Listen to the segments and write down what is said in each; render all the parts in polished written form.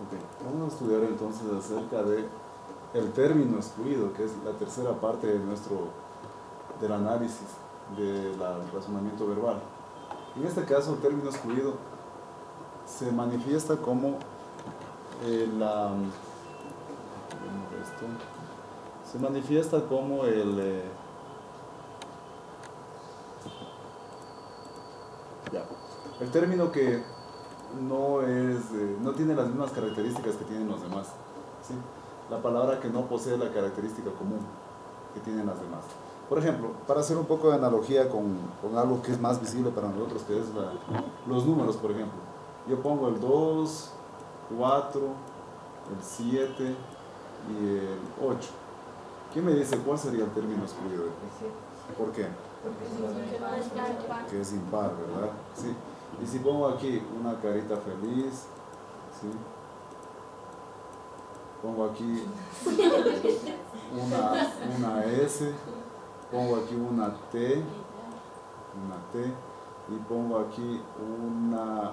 Ok, vamos a estudiar entonces acerca de el término excluido, que es la tercera parte de del análisis del razonamiento verbal. En este caso, el término excluido se manifiesta como se manifiesta como el término que no tiene las mismas características que tienen los demás, ¿sí? La palabra que no posee la característica común que tienen las demás. Por ejemplo, para hacer un poco de analogía con algo que es más visible para nosotros, que es los números, por ejemplo. Yo pongo el 2, 4, el 7 y el 8. ¿Quién me dice cuál sería el término excluido? ¿Por qué? Que es impar, ¿verdad? Sí. Y si pongo aquí una carita feliz, ¿sí? Pongo aquí una S, pongo aquí una T, y pongo aquí un 8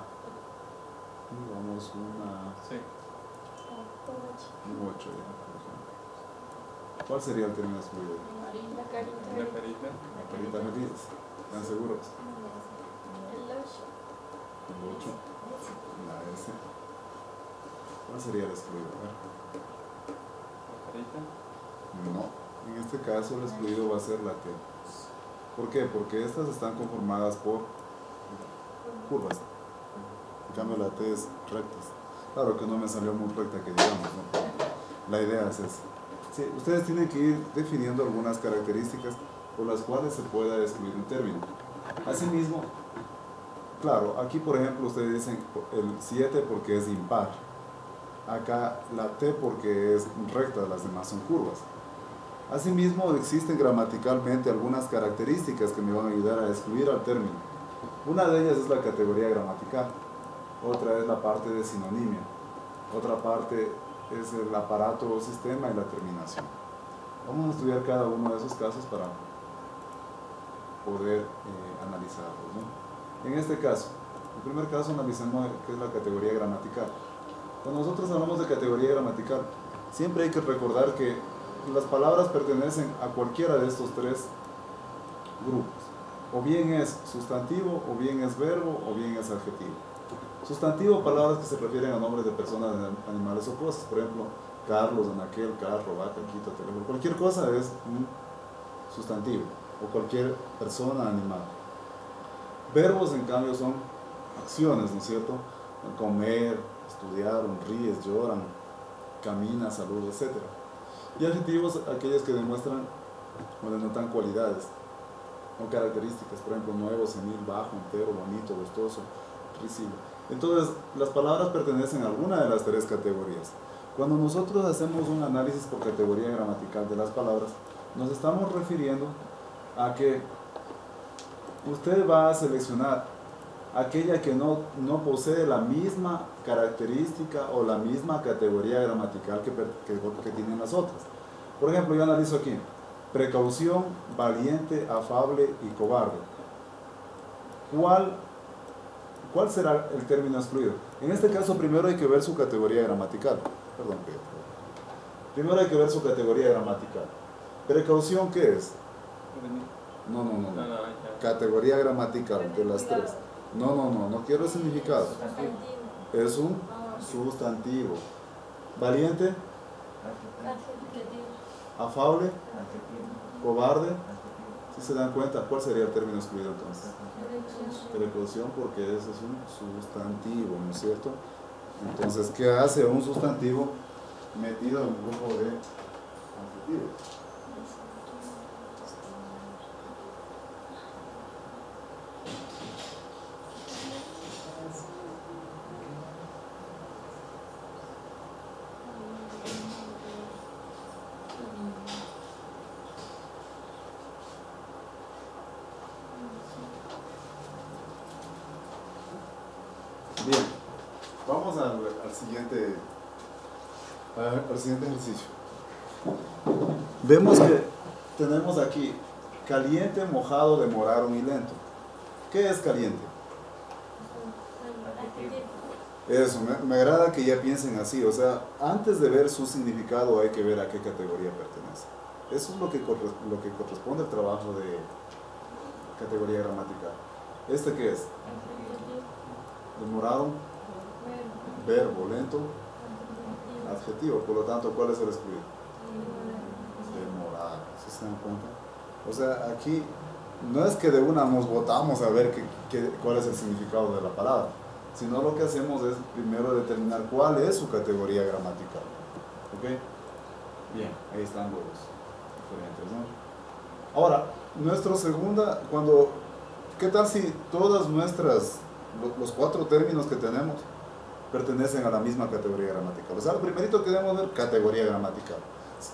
ya, por ejemplo. ¿Cuál sería el término excluido? La carita. La carita feliz. ¿Están seguros? El 8, la S. ¿Cuál sería el excluido? ¿La carita? No, en este caso el excluido va a ser la T. ¿Por qué? Porque estas están conformadas por curvas. En cambio la T es rectas. Claro que no me salió muy recta que digamos, ¿no? La idea es esa. Sí, ustedes tienen que ir definiendo algunas características por las cuales se pueda excluir un término. Asimismo, claro, aquí por ejemplo ustedes dicen el 7 porque es impar. Acá la T porque es recta, las demás son curvas. Asimismo, existen gramaticalmente algunas características que me van a ayudar a excluir al término. Una de ellas es la categoría gramatical, otra es la parte de sinonimia, otra parte es el aparato o sistema y la terminación. Vamos a estudiar cada uno de esos casos para poder analizarlos, ¿no? En este caso, el primer caso analicemos qué es la categoría gramatical. Cuando nosotros hablamos de categoría gramatical, siempre hay que recordar que las palabras pertenecen a cualquiera de estos tres grupos. O bien es sustantivo, o bien es verbo, o bien es adjetivo. Sustantivo, palabras que se refieren a nombres de personas, animales o cosas. Por ejemplo, Carlos, Anaquel, carro, vaca, quito, teléfono. Cualquier cosa es un sustantivo, o cualquier persona, animal. Verbos, en cambio, son acciones, ¿no es cierto? Comer, estudiar, ríes, lloran, camina, salud, etc. Y adjetivos, aquellos que demuestran o denotan cualidades o características, por ejemplo, nuevo, senil, bajo, entero, bonito, gustoso, risible. Entonces, las palabras pertenecen a alguna de las tres categorías. Cuando nosotros hacemos un análisis por categoría gramatical de las palabras, nos estamos refiriendo a que usted va a seleccionar aquella que no posee la misma característica o la misma categoría gramatical que tienen las otras. Por ejemplo, yo analizo aquí: precaución, valiente, afable y cobarde. ¿Cuál será el término excluido? En este caso, primero hay que ver su categoría gramatical. Perdón, Pedro. Primero hay que ver su categoría gramatical. ¿Precaución qué es? No. Categoría gramatical de las tres. No quiero el significado. Es un sustantivo. Valiente, afable, cobarde. Si se dan cuenta, ¿cuál sería el término excluido entonces? Precaución, porque ese es un sustantivo, ¿no es cierto? Entonces, ¿qué hace un sustantivo metido en un grupo de adjetivos? Bien, vamos al siguiente ejercicio. Vemos que tenemos aquí caliente, mojado, demorado y lento. ¿Qué es caliente? Eso, me agrada que ya piensen así, o sea, antes de ver su significado hay que ver a qué categoría pertenece. Eso es lo que corresponde al trabajo de categoría gramatical. ¿Este qué es? Demorado, verbo, lento, adjetivo, por lo tanto, ¿cuál es el excluido? Demorado, ¿sí se dan cuenta? O sea, aquí no es que de una nos botamos a ver cuál es el significado de la palabra, sino lo que hacemos es primero determinar cuál es su categoría gramatical. ¿Ok? Bien, ahí están los diferentes, ¿no? Ahora, nuestra segunda, ¿qué tal si todas los 4 términos que tenemos pertenecen a la misma categoría gramatical? O sea, lo primerito que debemos ver, categoría gramatical.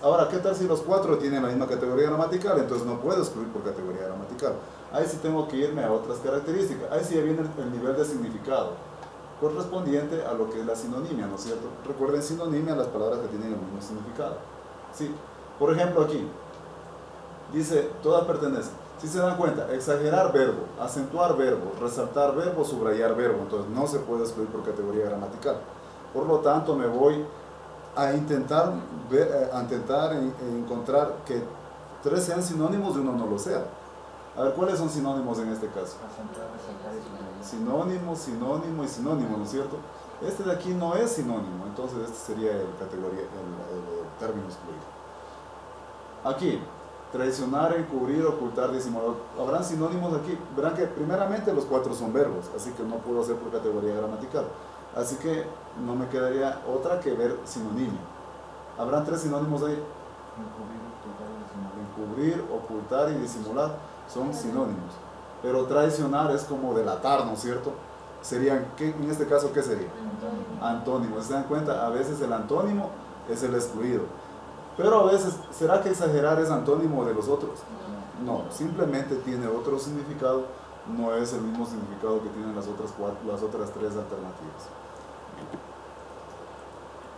Ahora, ¿qué tal si los 4 tienen la misma categoría gramatical? Entonces no puedo excluir por categoría gramatical. Ahí sí tengo que irme a otras características. Ahí sí ya viene el nivel de significado correspondiente a lo que es la sinonimia, ¿no es cierto? Recuerden sinonimia las palabras que tienen el mismo significado. ¿Sí? Por ejemplo, aquí dice, todas pertenecen. Si se dan cuenta, exagerar verbo, acentuar verbo, resaltar verbo, subrayar verbo. Entonces no se puede excluir por categoría gramatical. Por lo tanto, me voy a intentar encontrar que 3 sean sinónimos y uno no lo sea. A ver, ¿cuáles son sinónimos en este caso? Sinónimo, sinónimo y sinónimo, ¿no es cierto? Este de aquí no es sinónimo, entonces este sería el término excluido. Aquí, traicionar, encubrir, ocultar, disimular. Habrán sinónimos aquí. Verán que primeramente los 4 son verbos, así que no puedo hacer por categoría gramatical. Así que no me quedaría otra que ver sinonimia. ¿Habrán 3 sinónimos ahí? Encubrir, ocultar y disimular son sinónimos. Pero traicionar es como delatar, ¿no es cierto? Serían, en este caso, ¿qué sería? Antónimos. ¿Se dan cuenta? A veces el antónimo es el excluido. Pero a veces, ¿será que exagerar es antónimo de los otros? No, simplemente tiene otro significado, no es el mismo significado que tienen las otras 3 alternativas.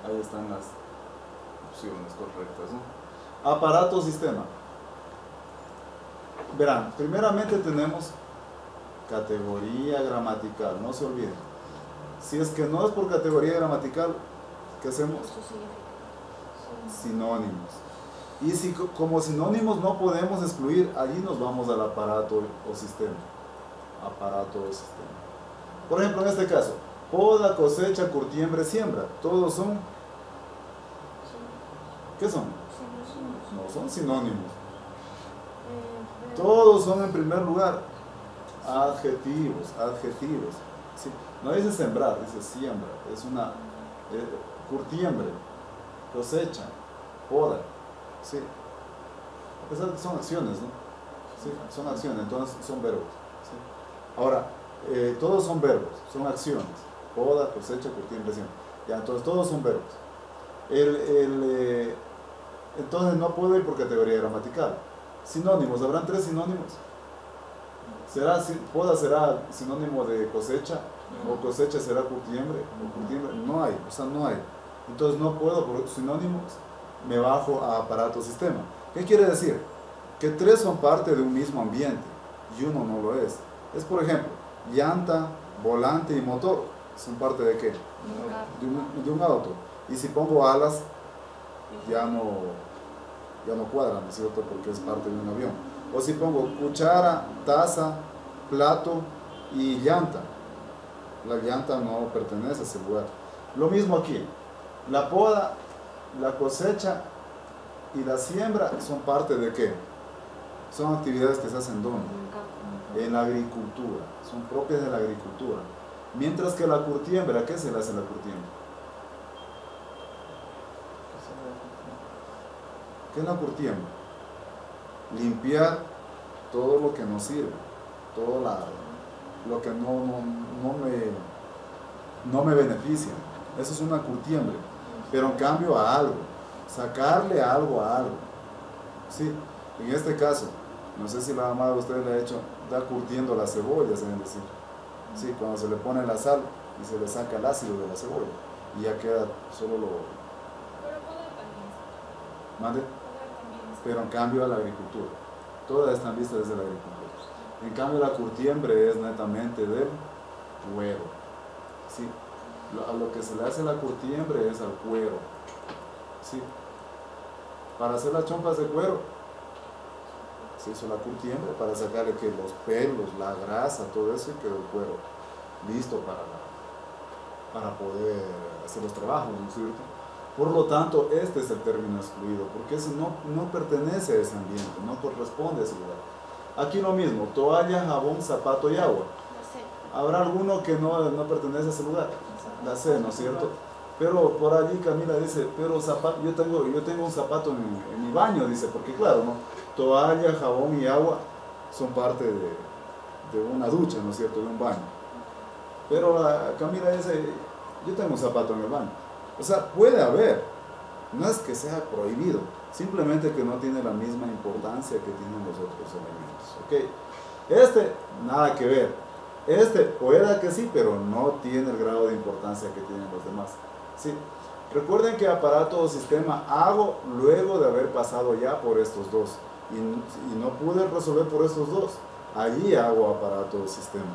Ahí están las opciones correctas, ¿no? Aparato, sistema. Verán, primeramente tenemos categoría gramatical, no se olviden. Si es que no es por categoría gramatical, ¿qué hacemos? Sinónimos. Y si como sinónimos no podemos excluir, allí nos vamos al aparato o sistema. Aparato o sistema. Por ejemplo, en este caso, poda, cosecha, curtiembre, siembra. Todos son... ¿Qué son? No son sinónimos. Todos son en primer lugar adjetivos. ¿Sí? No dice sembrar, dice siembra. Es una curtiembre, cosecha, poda. ¿Sí? A pesar de que son acciones, ¿no? ¿Sí? Son acciones, entonces son verbos. ¿Sí? Ahora, todos son verbos, son acciones. Poda, cosecha, curtiembre, siembra. Ya, entonces todos son verbos. Entonces no puedo ir por categoría gramatical. Sinónimos, ¿habrán 3 sinónimos? ¿Poda será sinónimo de cosecha? ¿O cosecha será curtiembre? ¿O curtiembre? No hay, o sea, no hay. Entonces no puedo por sinónimos, me bajo a aparato sistema. ¿Qué quiere decir? Que 3 son parte de un mismo ambiente y uno no lo es. Es, por ejemplo, llanta, volante y motor. ¿Son parte de qué? De un auto. Y si pongo alas, ya no cuadran, ¿no es cierto? Porque es parte de un avión. O si pongo cuchara, taza, plato y llanta. La llanta no pertenece a ese lugar. Lo mismo aquí. La poda, la cosecha y la siembra son parte de qué? Son actividades que se hacen ¿dónde? En la agricultura. Son propias de la agricultura. Mientras que la curtiembre, ¿a qué se le hace la curtiembre? ¿Qué es la curtiembre? Limpiar todo lo que no sirve, todo lo que no me beneficia. Eso es una curtiembre. Pero en cambio a algo, sacarle algo a algo. Sí, en este caso, no sé si la mamá de ustedes le ha hecho, está curtiendo las cebollas, deben decir. Sí, cuando se le pone la sal y se le saca el ácido de la cebolla y ya queda solo lo... ¿Mande? Pero en cambio a la agricultura, todas están vistas desde la agricultura. En cambio la curtiembre es netamente del huevo. ¿Sí? A lo que se le hace la curtiembre es al cuero. ¿Sí? Para hacer las chompas de cuero se hizo la curtiembre para sacarle que los pelos, la grasa, todo eso, y quedó el cuero listo para poder hacer los trabajos, ¿no es cierto? Por lo tanto, este es el término excluido, porque ese no pertenece a ese ambiente, no corresponde a ese lugar. Aquí lo mismo, toalla, jabón, zapato y agua. Habrá alguno que no pertenece a ese lugar, la sé, ¿no es cierto? Pero por allí Camila dice, pero zapato, yo tengo un zapato en mi baño, dice, porque claro, ¿no? Toalla, jabón y agua son parte de una ducha, ¿no es cierto?, de un baño. Pero Camila dice, yo tengo un zapato en el baño. O sea, puede haber, no es que sea prohibido, simplemente que no tiene la misma importancia que tienen los otros elementos, ¿ok? Nada que ver. Pueda que sí, pero no tiene el grado de importancia que tienen los demás. ¿Sí? Recuerden que aparato o sistema hago luego de haber pasado ya por estos dos. Y no pude resolver por estos dos. Allí hago aparato o sistema.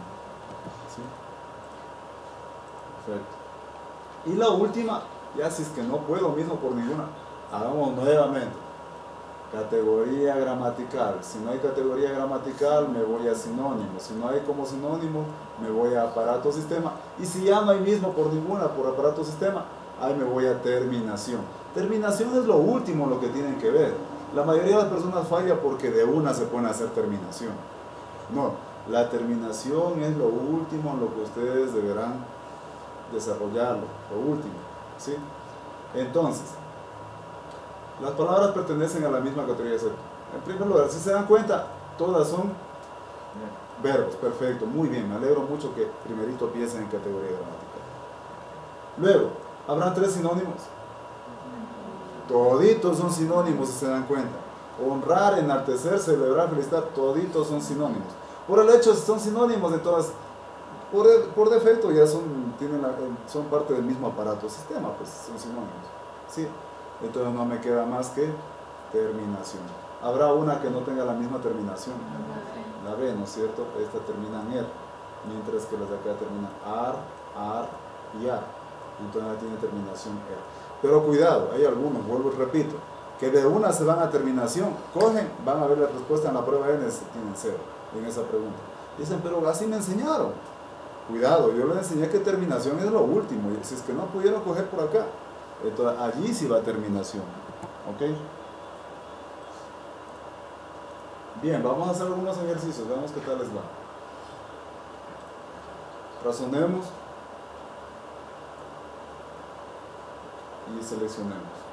¿Sí? Perfecto. Y la última, ya si es que no puedo mismo por ninguna, hagamos nuevamente. Categoría gramatical. Si no hay categoría gramatical, me voy a sinónimo. Si no hay como sinónimo, me voy a aparato sistema. Y si ya no hay mismo por ninguna, por aparato sistema, ahí me voy a terminación. Terminación es lo último lo que tienen que ver. La mayoría de las personas falla porque de una se pueden hacer terminación. No, la terminación es lo último en lo que ustedes deberán desarrollarlo, lo último. ¿Sí? Entonces, las palabras pertenecen a la misma categoría de ser. En primer lugar, si se dan cuenta, todas son verbos. Perfecto, muy bien, me alegro mucho que primerito piensen en categoría gramatical. Luego, ¿habrán tres sinónimos? Toditos son sinónimos, si se dan cuenta. Honrar, enaltecer, celebrar, felicitar, toditos son sinónimos. Por el hecho de que son sinónimos, entonces, por defecto ya son parte del mismo aparato sistema, pues son sinónimos. ¿Sí? Entonces no me queda más que terminación. Habrá una que no tenga la misma terminación, la B, ¿no es cierto? Esta termina en ER, mientras que las de acá terminan AR y AR. Entonces ya tiene terminación ER. Pero cuidado, hay algunos, vuelvo y repito, que de una se van a terminación, cogen, van a ver la respuesta en la prueba N, tienen 0 en esa pregunta. Dicen, pero así me enseñaron. Cuidado, yo les enseñé que terminación es lo último, y si es que no pudieron coger por acá, entonces allí sí va terminación. ¿Ok? Bien, vamos a hacer algunos ejercicios, veamos qué tal les va. Razonemos y seleccionemos.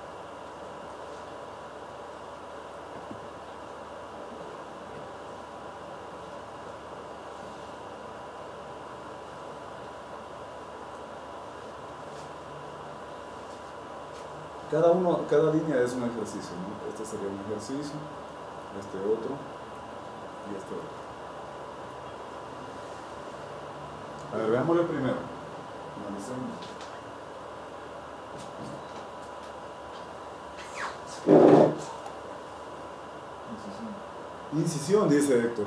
Cada línea es un ejercicio, ¿no? Este sería un ejercicio, este otro y este otro. A ver, veámoslo primero. Analicemos. Incisión, dice Héctor.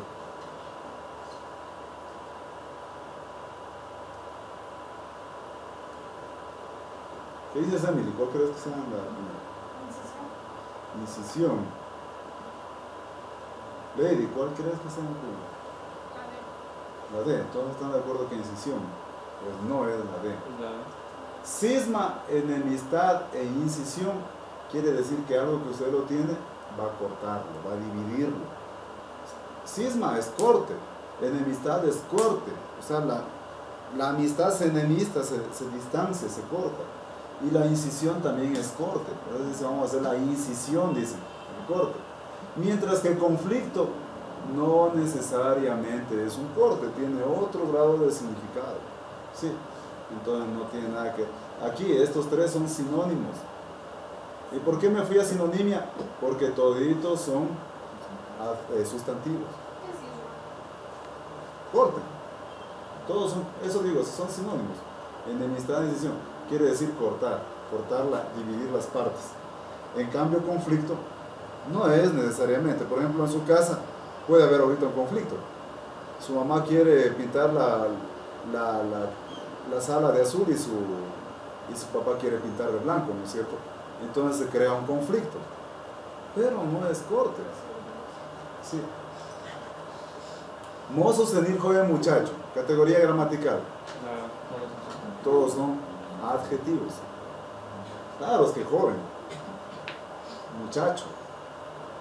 ¿Qué dices, Emily? ¿Cuál crees que sea la incisión? Lady, ¿cuál crees que sea la D? Todos están de acuerdo que incisión. Pues no es la D. Cisma, enemistad e incisión quiere decir que algo que usted lo tiene va a cortarlo, va a dividirlo. Cisma es corte, enemistad es corte. O sea, la amistad se enemista, se distancia, se corta. Y la incisión también es corte. Entonces vamos a hacer la incisión, dice, el corte. Mientras que el conflicto no necesariamente es un corte, tiene otro grado de significado. ¿Sí? Entonces no tiene nada que... Aquí estos tres son sinónimos. ¿Y por qué me fui a sinonimia? Porque toditos son sustantivos. Corte. Todos son, eso digo, son sinónimos. Enemistad y decisión quiere decir cortar, dividir las partes. En cambio, conflicto no es necesariamente. Por ejemplo, en su casa puede haber ahorita un conflicto. Su mamá quiere pintar la sala de azul y su papá quiere pintar de blanco, ¿no es cierto? Entonces se crea un conflicto, pero no es corte. Sí. Mozo, senil, joven, muchacho. Categoría gramatical. Todos son adjetivos. Claro, es que joven, muchacho,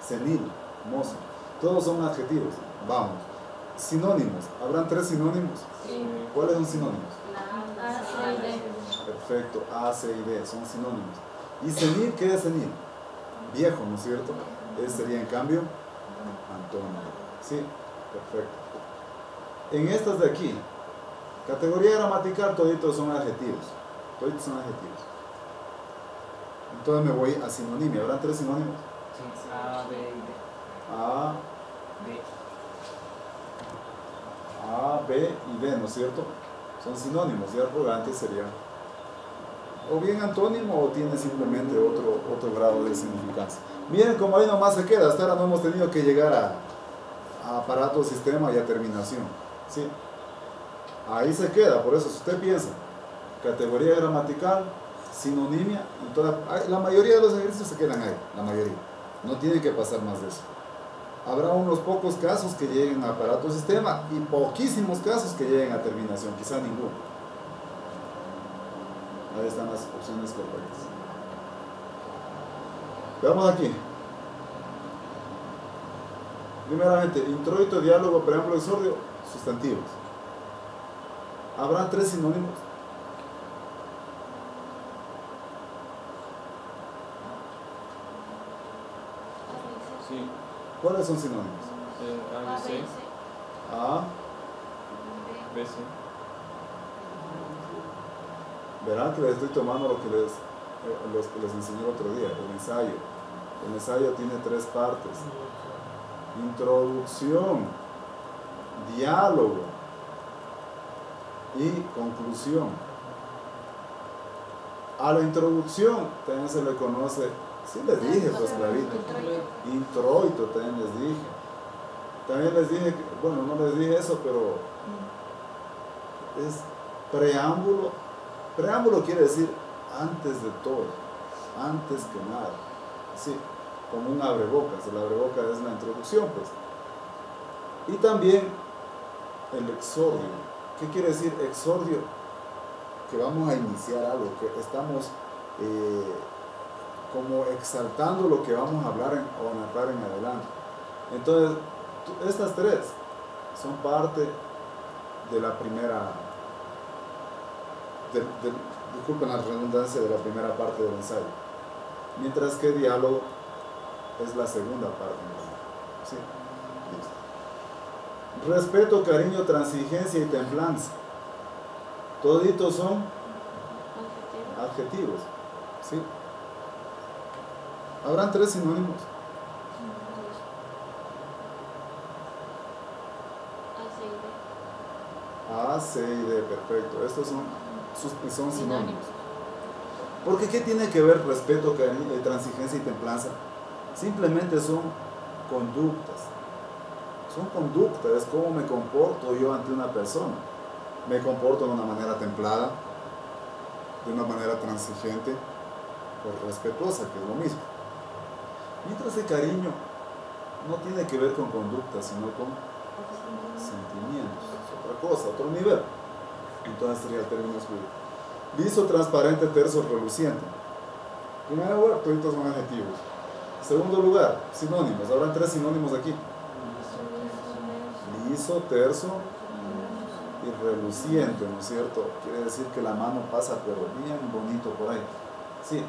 senil, mozo. Todos son adjetivos. Vamos. Sinónimos. ¿Habrán 3 sinónimos? Sí. ¿Cuáles son sinónimos? A, C y D. Perfecto. A, C y D son sinónimos. ¿Y senil qué es senil? Viejo, ¿no es cierto? Ese sería en cambio antónimo. Sí, perfecto. En estas de aquí, categoría gramatical, toditos son adjetivos. Toditos son adjetivos. Entonces me voy a sinonimia. ¿Habrán 3 sinónimos? Sí, A, B y D. A, B y D, ¿no es cierto? Son sinónimos. Y arrogante sería o bien antónimo o tiene simplemente otro grado de significancia. Miren cómo ahí nomás se queda. Hasta ahora no hemos tenido que llegar a aparato, sistema y a terminación. ¿Sí? Ahí se queda. Por eso, si usted piensa, categoría gramatical, sinonimia, y la mayoría de los ejercicios se quedan ahí. La mayoría. No tiene que pasar más de eso. Habrá unos pocos casos que lleguen a aparato, sistema y poquísimos casos que lleguen a terminación. Quizá ninguno. Ahí están las opciones correctas. Veamos aquí. Primeramente, introito, diálogo, preámbulo, exordio, sustantivos. ¿Habrán 3 sinónimos? Sí. ¿Cuáles son sinónimos? A, B, C. A, B, C. verán que les estoy tomando lo que les enseñé el otro día, el ensayo. El ensayo tiene 3 partes. Introducción, diálogo y conclusión. A la introducción también se le conoce, sí les dije, pues clarito, introito también les dije. También les dije, bueno, no les dije eso, pero es preámbulo. Preámbulo quiere decir antes de todo, antes que nada. Sí, como un abrebocas. El abrebocas es la introducción, pues. Y también el exordio. ¿Qué quiere decir exordio? Que vamos a iniciar algo, que estamos como exaltando lo que vamos a hablar o a narrar en adelante. Entonces, estas 3 son parte de la primera, disculpen la redundancia, de la primera parte del ensayo. Mientras que diálogo es la segunda parte. ¿Sí? Listo. Respeto, cariño, transigencia y templanza. Toditos son adjetivos. ¿Sí? ¿Habrán 3 sinónimos? A, C y D, perfecto. Estos son sinónimos. Porque ¿qué tiene que ver respeto, cariño, transigencia y templanza? Simplemente son conductas. Son conductas, es cómo me comporto yo ante una persona. Me comporto de una manera templada, de una manera transigente o respetuosa, que es lo mismo. Mientras que cariño no tiene que ver con conducta, sino con sentimientos, otra cosa, otro nivel. Entonces sería el término escudo. Liso, transparente, terso, reluciente. En primer lugar, todos son adjetivos. Segundo lugar, sinónimos. Habrán 3 sinónimos aquí. Liso, terso y reluciente, ¿no es cierto? Quiere decir que la mano pasa pero bien bonito por ahí. Sí.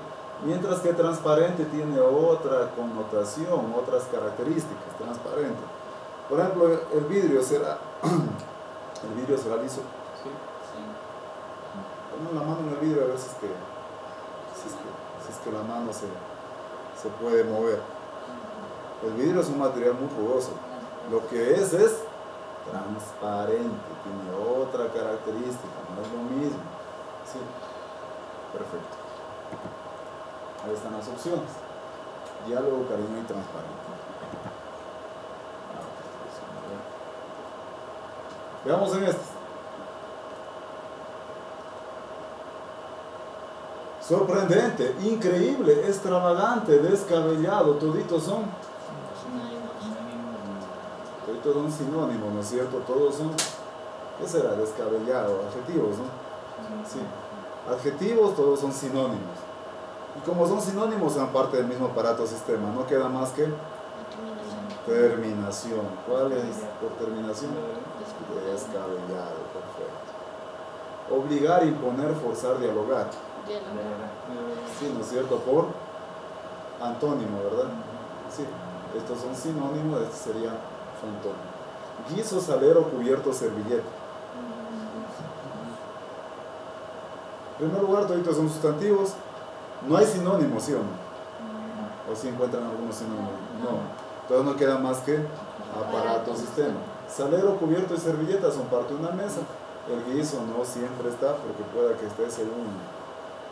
Mientras que transparente tiene otra connotación, otras características. Transparente. Por ejemplo, el vidrio será liso. Sí. Pongan la mano en el vidrio a ver si es que la mano se puede mover. El vidrio es un material muy jugoso. Lo que es transparente, tiene otra característica, no es lo mismo. Sí, perfecto. Ahí están las opciones. Diálogo, cariño y transparente. Veamos en este. sorprendente, increíble, extravagante, descabellado, toditos son sinónimos, ¿no es cierto? Todos son, ¿qué será? Descabellado, adjetivos, ¿no? Sí. Adjetivos, todos son sinónimos. Y como son sinónimos, son parte del mismo aparato sistema. No queda más que terminación. ¿Cuál es por terminación? Descabellado, perfecto. Obligar, imponer, forzar, dialogar. Sí, ¿no es cierto? Por antónimo, ¿verdad? Sí. Estos son sinónimos, este sería su antónimo. Guiso, salero, cubierto, servilleta. En primer lugar, todos son sustantivos. No hay sinónimos, ¿sí o no? ¿O si encuentran algunos sinónimos? No. Entonces no queda más que aparato, sistema. Salero, cubierto y servilleta son parte de una mesa. El guiso no siempre está, porque pueda que esté según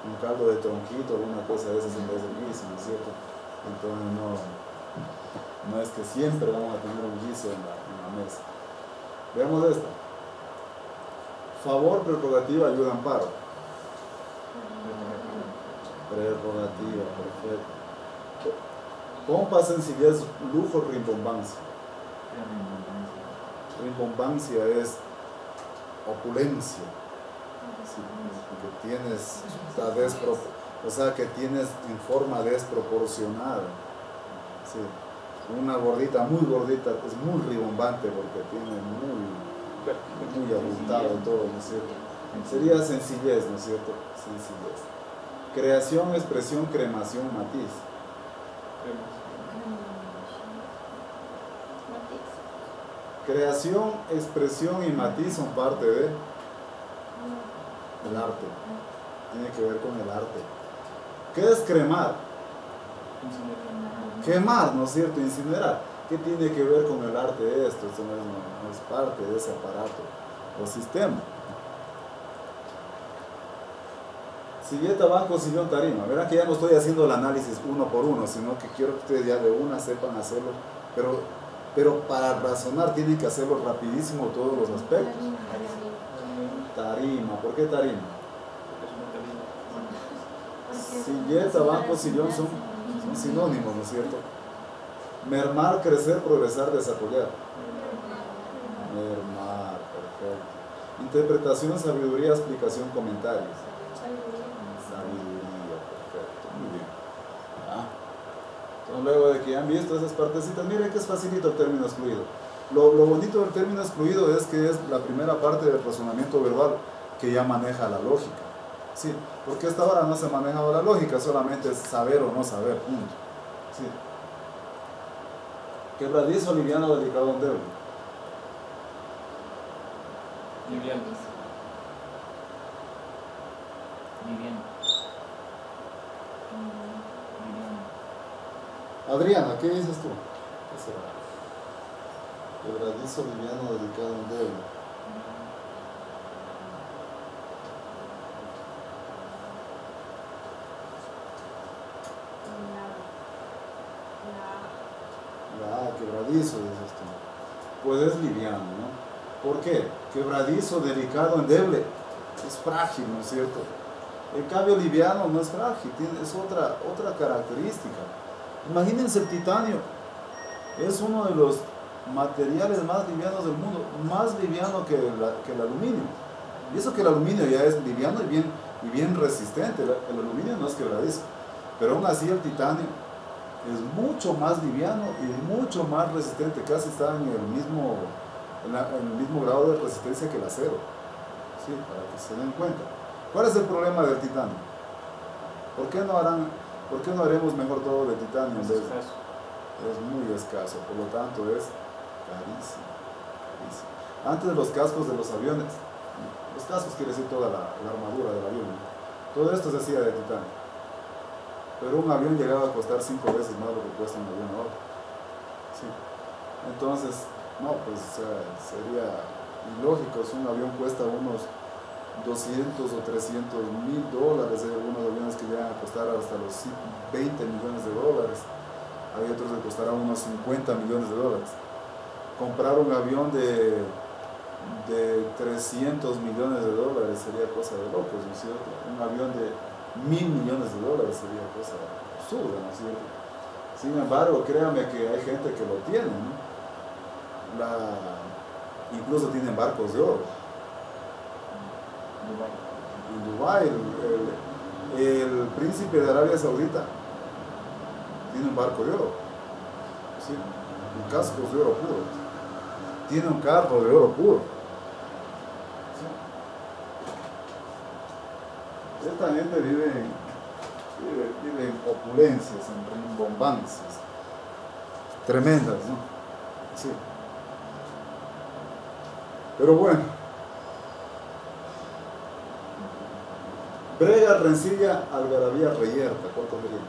un caldo de tronquito o alguna cosa de esas en vez del guiso, ¿no es cierto? Entonces no es que siempre vamos a tener un guiso en la mesa. Veamos esta. Favor, prerrogativa, ayuda, amparo. Prerrogativa, perfecto. Pompa, sencillez, lujo, rimbombancia. Rimbombancia es opulencia. Sí, que tienes, o sea, que tienes en forma desproporcionada. Sí. Una gordita, muy gordita, es muy ribombante porque tiene muy abultado todo, ¿no es cierto? Sería sencillez, ¿no es cierto? Sencillez. Creación, expresión, cremación, matiz. Creación, expresión y matiz son parte del arte. Tiene que ver con el arte. ¿Qué es cremar? Quemar, ¿no es cierto? Incinerar. ¿Qué tiene que ver con el arte de esto? Esto no es parte de ese aparato o sistema. Silleta, banco, sillón, tarima. Verán que ya no estoy haciendo el análisis uno por uno, sino que quiero que ustedes ya de una sepan hacerlo. Pero para razonar tienen que hacerlo rapidísimo todos los aspectos. Tarima. ¿Por qué tarima? Silleta, banco, sillón son sinónimos, ¿no es cierto? Mermar, crecer, progresar, desarrollar. Mermar, perfecto. Interpretación, sabiduría, explicación, comentarios. Sabiduría, perfecto, muy bien. Entonces, luego de que ya han visto esas partecitas, miren que es facilito el término excluido. Lo bonito del término excluido es que es la primera parte del razonamiento verbal que ya maneja la lógica. Sí, porque hasta ahora no se manejaba la lógica, solamente es saber o no saber, punto. Sí. Quebradizo, liviano, delicado, endeble. Liviano. Adriana, ¿qué dices tú? ¿Qué será? Quebradizo, liviano, delicado, endeble. Quebradizo, dices tú. Pues es liviano, ¿no? ¿Por qué? Quebradizo, delicado, endeble. Es frágil, ¿no es cierto? El cambio liviano no es frágil, es otra característica. Imagínense el titanio. Es uno de los materiales más livianos del mundo, más liviano que el aluminio. Y eso que el aluminio ya es liviano y bien resistente. El aluminio no es quebradizo. Pero aún así el titanio es mucho más liviano y mucho más resistente, casi está en el mismo grado de resistencia que el acero. Sí, para que se den cuenta. ¿Cuál es el problema del titanio? ¿Por qué no haremos mejor todo de titanio? Es muy escaso, por lo tanto es carísimo. Antes de los cascos de los aviones, los cascos quiere decir toda la armadura del avión, ¿no? Todo esto se hacía de titanio. Pero un avión llegaba a costar 5 veces más lo que cuesta un avión ahora. Sí. Entonces, no, pues sería ilógico. Si un avión cuesta unos 200 o 300 mil dólares, hay algunos aviones que llegan a costar hasta los 20 millones de dólares. Hay otros que costarán unos 50 millones de dólares. Comprar un avión de 300 millones de dólares sería cosa de locos, ¿no es cierto? Un avión de $1.000 millones, sería cosa absurda, ¿no es cierto? Sin embargo, créame que hay gente que lo tiene, ¿no? Incluso tienen barcos de oro. En Dubái, el príncipe de Arabia Saudita tiene un barco de oro, ¿sí? Un casco de oro puro, tiene un carro de oro puro, ¿sí? Esta gente vive en opulencias, en rimbombancias tremendas, ¿no? Sí. Pero bueno, brega, rencilla, algarabía, reyerta, ¿cuánto sería?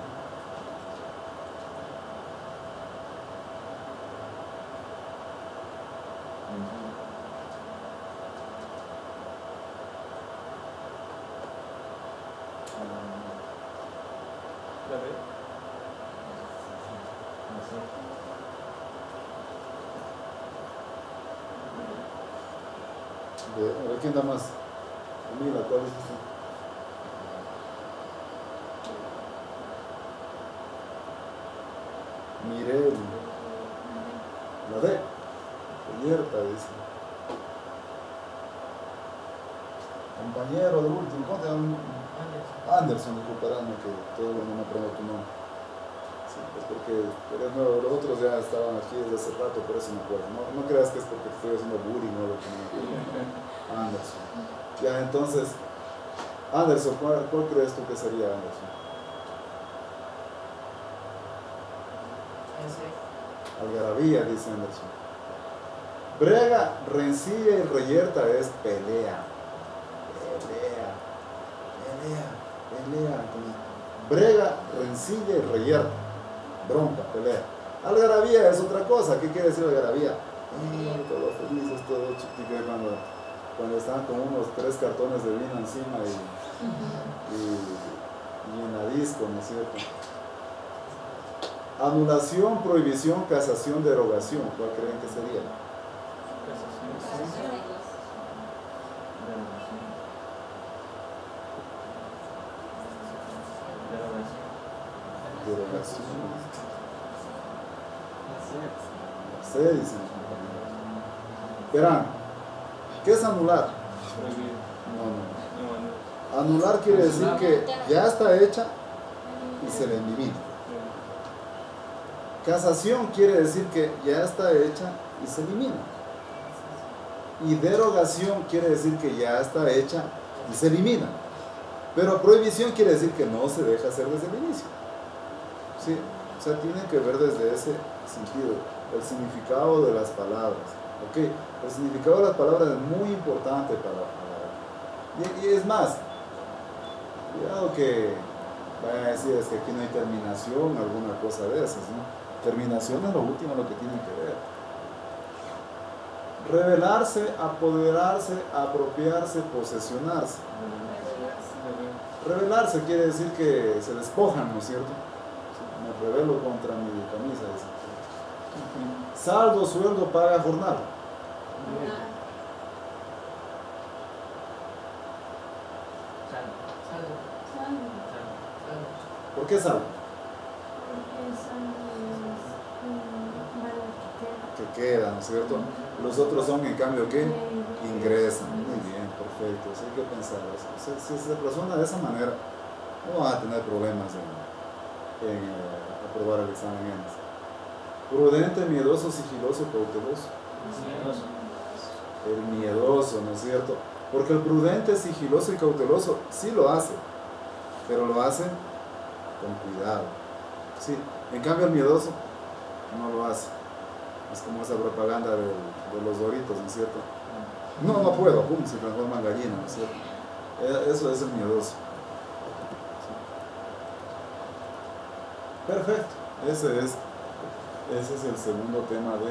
La B. No sé. A ver, ¿quién da más? Mira, ¿cuál es este? Mirel. La D. Reyerta, dice. Compañero del último, ¿cómo te llaman? Anderson, disculparán que todo el mundo no aprende tu nombre. Sí, es porque eres nuevo, los otros ya estaban aquí desde hace rato, por eso me acuerdo. No creas que es porque te estoy haciendo bullying o lo que me acuerdo. Anderson. Ya, entonces, Anderson, ¿cuál crees tú que sería Anderson? Algarabía, dice Anderson. Brega, rencilla y reyerta es pelea. Brega, rencilla y reyerta. Bronca, pelea. Algarabía es otra cosa. ¿Qué quiere decir algarabía? Todos felices, todo chiquito, cuando están con unos 3 cartones de vino encima y en la disco, ¿no es cierto? Anulación, prohibición, casación, derogación. ¿Cuál creen que sería? Derogación. Sí, dicen. Verán, ¿qué es anular? No. Anular quiere decir que ya está hecha y se le elimina. Casación quiere decir que ya está hecha y se elimina. Y derogación quiere decir que ya está hecha y se elimina. Pero prohibición quiere decir que no se deja hacer desde el inicio. ¿Sí? O sea, tiene que ver desde ese sentido, el significado de las palabras. ¿Ok? El significado de las palabras es muy importante para y es más, cuidado que vayan a decir es que aquí no hay terminación, alguna cosa de esas, ¿no? Terminación es lo último, lo que tienen que ver. Revelarse, apoderarse, apropiarse, posesionarse. Revelarse quiere decir que se despojan, ¿no es cierto? Me rebelo contra mi camisa, dice. Saldo, sueldo, paga, jornal. ¿Por qué saldo? Que queda, ¿no es cierto? Los otros son, en cambio, ¿qué? Ingresan. Muy bien, perfecto. Eso hay que pensar eso. Si se razona de esa manera, no van a tener problemas en aprobar el examen. Prudente, miedoso, sigiloso, cauteloso. El miedoso, ¿no es cierto? Porque el prudente, sigiloso y cauteloso sí lo hace, pero lo hace con cuidado. Sí. En cambio, el miedoso no lo hace. Es como esa propaganda de los Doritos, ¿no es cierto? No puedo, pum, se transforma en gallina, ¿no es cierto? Eso es el miedoso. Perfecto. Ese es el segundo tema de